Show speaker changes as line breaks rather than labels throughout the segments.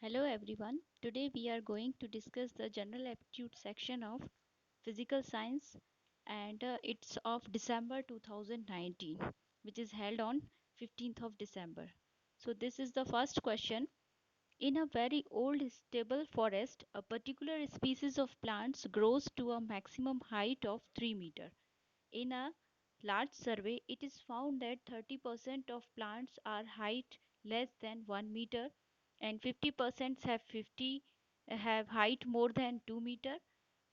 Hello everyone. Today we are going to discuss the general aptitude section of physical science and it's of December 2019 which is held on 15th of December. So this is the first question. In a very old stable forest, a particular species of plants grows to a maximum height of 3 meter. In a large survey, it is found that 30% of plants are height less than 1 meter and 50% have height more than 2 meter.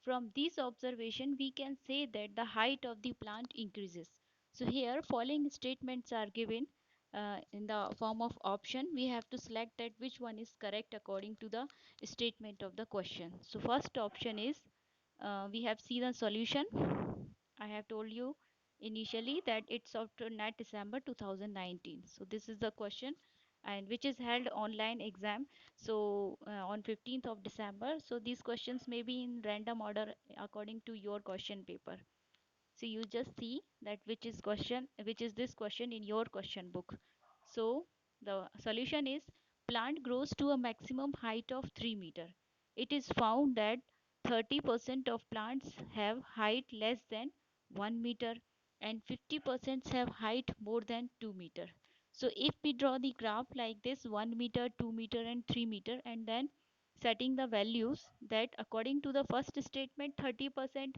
From this observation, we can say that the height of the plant increases. So here following statements are given in the form of option. We have to select that which one is correct according to the statement of the question. So first option is we have seen the solution. I have told you initially that it's after NAT December 2019. So this is the question and which is held online exam. So on 15th of December. So these questions may be in random order according to your question paper. So you just see that which is this question in your question book. So the solution is plant grows to a maximum height of 3 meter. It is found that 30% of plants have height less than 1 meter and 50% have height more than 2 meter. So if we draw the graph like this 1 meter, 2 meter and 3 meter and then setting the values that according to the first statement 30%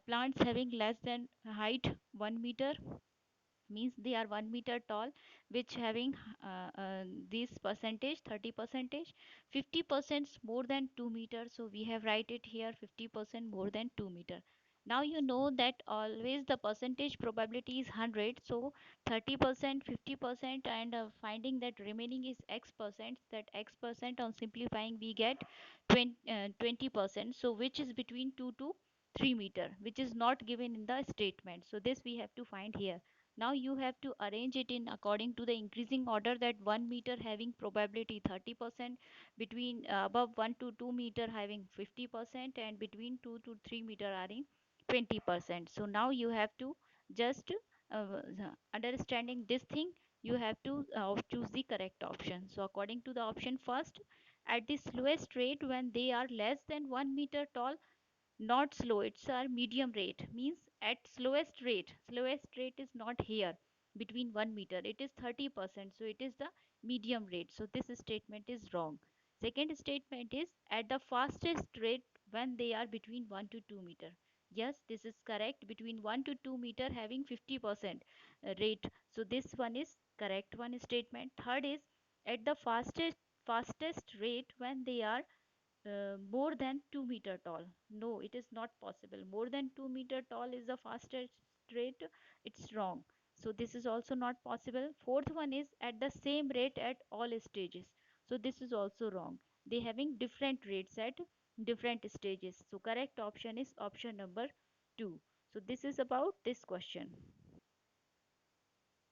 plants having less than height 1 meter means they are 1 meter tall, which having this percentage 30 percentage, 50% more than 2 meters, so we have write it here 50% more than 2 meter. Now you know that always the percentage probability is 100, so 30% 50% and finding that remaining is x percent, that x percent on simplifying we get 20%, so which is between 2 to 3 meter, which is not given in the statement, so this we have to find here. Now you have to arrange it in according to the increasing order, that 1 meter having probability 30%, between above 1 to 2 meter having 50%, and between 2 to 3 meter having 20%. So now you have to just understanding this thing, you have to choose the correct option. So according to the option first, at the slowest rate when they are less than 1 meter tall, not slow, it's our medium rate, means at slowest rate is not here between 1 meter, it is 30%, so it is the medium rate, so this statement is wrong. Second statement is at the fastest rate when they are between 1 to 2 meter. Yes, this is correct, between 1 to 2 meter having 50% rate, so this one is correct one statement. Third is at the fastest rate when they are more than 2 meter tall. No, it is not possible. More than 2 meter tall is the fastest rate. It's wrong. So this is also not possible. Fourth one is at the same rate at all stages. So this is also wrong. They having different rates at different stages. So correct option is option number 2. So this is about this question.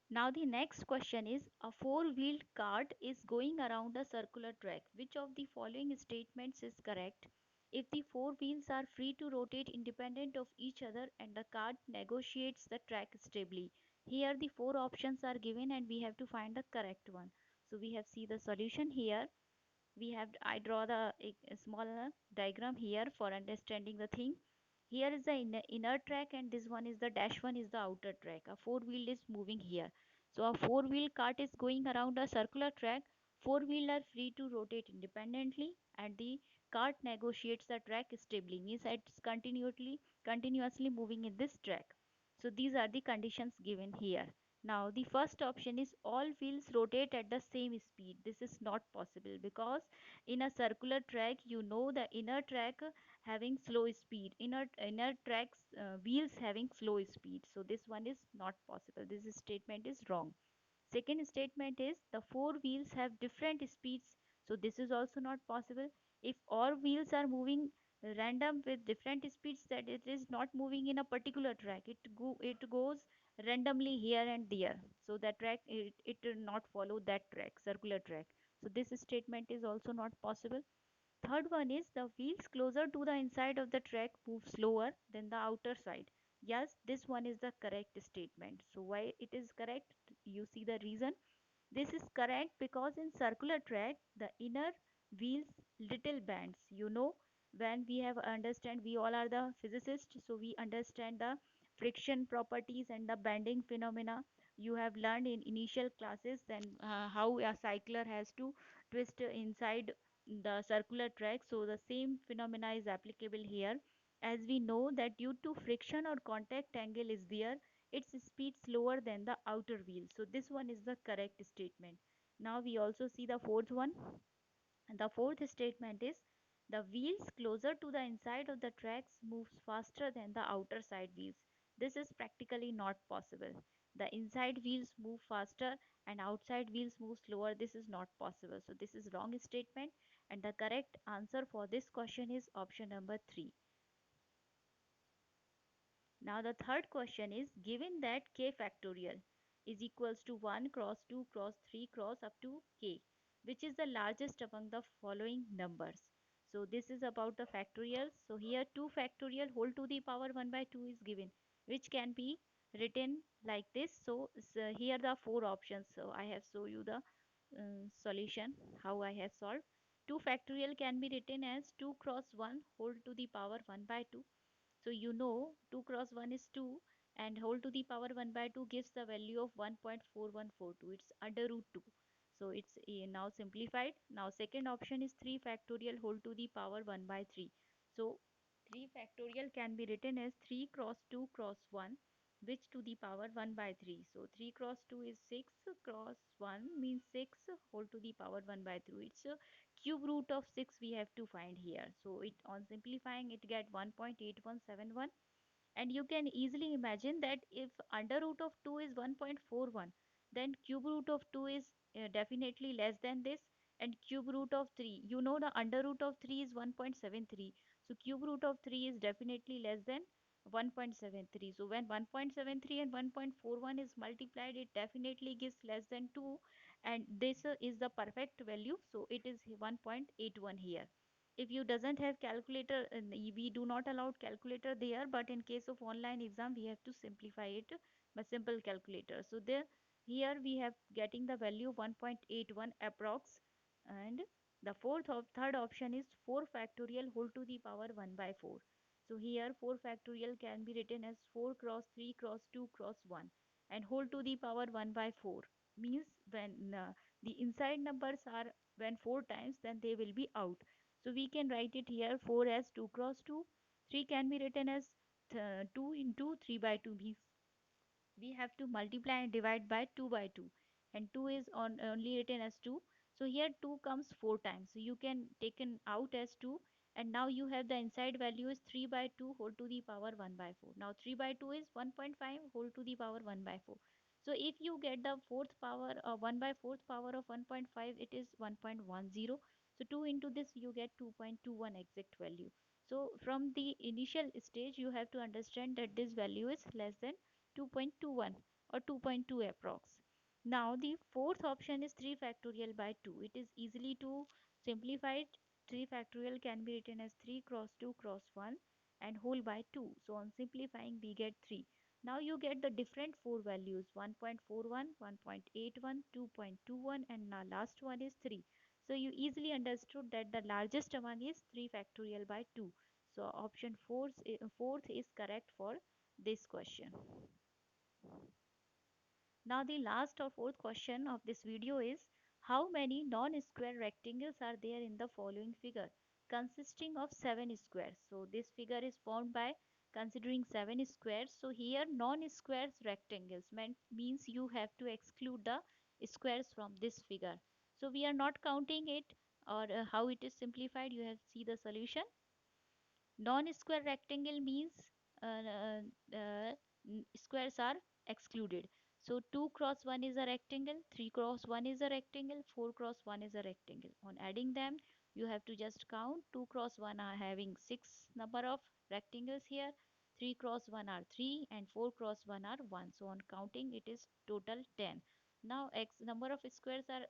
Now the next question is a four-wheeled cart is going around a circular track. Which of the following statements is correct? If the four wheels are free to rotate independent of each other and the cart negotiates the track stably. Here the four options are given and we have to find the correct one. So we have see the solution here. We have I draw the a small diagram here for understanding the thing. Here is the inner track and this one is the dash one is the outer track. A four wheel is moving here, so a four wheel cart is going around a circular track. Four wheel are free to rotate independently and the cart negotiates the track stably, means it's continuously moving in this track. So these are the conditions given here. Now the first option is all wheels rotate at the same speed. This is not possible because in a circular track you know the inner track having slow speed, inner tracks wheels having slow speed. So this one is not possible. This statement is wrong. Second statement is the four wheels have different speeds. So this is also not possible. If all wheels are moving random with different speeds, that it is not moving in a particular track. It goes randomly here and there. So that track it will not follow that track, circular track. So this statement is also not possible. Third one is the wheels closer to the inside of the track move slower than the outer side. Yes, this one is the correct statement. So why it is correct? You see the reason. This is correct because in circular track the inner wheels little bands. When we have understand, we all are the physicists, so we understand the friction properties and the bending phenomena. You have learned in initial classes then how a cycler has to twist inside the circular track, so the same phenomena is applicable here. As we know that due to friction or contact angle is there, its speed slower than the outer wheel, so this one is the correct statement. Now we also see the fourth one. And the fourth statement is the wheels closer to the inside of the tracks moves faster than the outer side wheels. This is practically not possible. The inside wheels move faster and outside wheels move slower. This is not possible. So this is wrong statement, and the correct answer for this question is option number 3. Now the third question is, given that k factorial is equals to 1 cross 2 cross 3 cross up to k, which is the largest among the following numbers? So this is about the factorials. So here 2 factorial whole to the power 1 by 2 is given, which can be written like this. So here the four options. So I have shown you the solution, how I have solved. 2 factorial can be written as 2 cross 1 whole to the power 1 by 2. So 2 cross 1 is 2, and whole to the power 1 by 2 gives the value of 1.4142. It's under root 2. So it's now simplified. Now second option is 3 factorial whole to the power 1 by 3. So 3 factorial can be written as 3 cross 2 cross 1, which to the power 1 by 3. So 3 cross 2 is 6, cross 1 means 6 whole to the power 1 by 3. It's a cube root of 6 we have to find here. So it, on simplifying, it get 1.8171, and you can easily imagine that if under root of 2 is 1.41, then cube root of 2 is definitely less than this, and cube root of 3, the under root of 3 is 1.73, so cube root of 3 is definitely less than 1.73. So when 1.73 and 1.41 is multiplied, it definitely gives less than 2, and this is the perfect value, so it is 1.81 here. If you doesn't have calculator, we do not allow calculator there, but in case of online exam we have to simplify it by simple calculator. So there, here we have getting the value 1.81 approx. And the third option is 4 factorial whole to the power 1 by 4. So here 4 factorial can be written as 4 cross 3 cross 2 cross 1, and whole to the power 1 by 4 means when the inside numbers are when 4 times, then they will be out. So we can write it here 4 as 2 cross 2. 3 can be written as 2 into 3 by 2 means we have to multiply and divide by 2 by 2, and 2 is only written as 2. So here 2 comes 4 times, so you can take it out as 2, and now you have the inside value is 3 by 2 whole to the power 1 by 4. Now 3 by 2 is 1.5 whole to the power 1 by 4. So if you get the fourth power 1 by fourth power of 1.5, it is 1.10. So 2 into this you get 2.21 exact value. So from the initial stage you have to understand that this value is less than 2.21 or 2.2 approx. Now the fourth option is 3 factorial by 2. It is easily to simplify it. 3 factorial can be written as 3 cross 2 cross 1 and whole by 2. So on simplifying we get 3. Now you get the different four values: 1.41, 1.81, 2.21, and now last one is 3. So you easily understood that the largest among is 3 factorial by 2. So option fourth is correct for this question. Now the last or fourth question of this video is, how many non-square rectangles are there in the following figure consisting of 7 squares? So this figure is formed by considering 7 squares. So here non-squares rectangles means you have to exclude the squares from this figure. So we are not counting it, or how it is simplified, you have see the solution. Non-square rectangle means squares are excluded. So 2 cross 1 is a rectangle, 3 cross 1 is a rectangle, 4 cross 1 is a rectangle. On adding them, you have to just count. 2 cross 1 are having 6 number of rectangles here, 3 cross 1 are 3, and 4 cross 1 are 1. So on counting, it is total 10. Now x number of squares are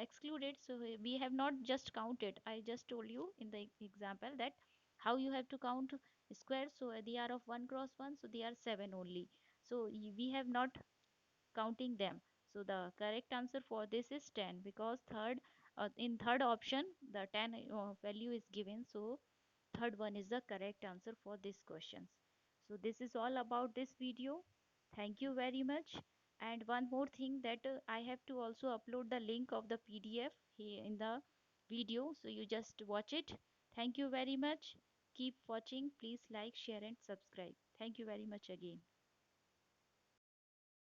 excluded, so we have not just counted. I just told you in the example that how you have to count squares. So they are of 1 cross 1, so they are 7 only. So we have not counting them. So the correct answer for this is 10, because third In third option the 10 value is given, so third one is the correct answer for this questions. So this is all about this video. Thank you very much. And one more thing that I have to also upload the link of the PDF here in the video, so you just watch it. Thank you very much. Keep watching. Please like, share and subscribe. Thank you very much again.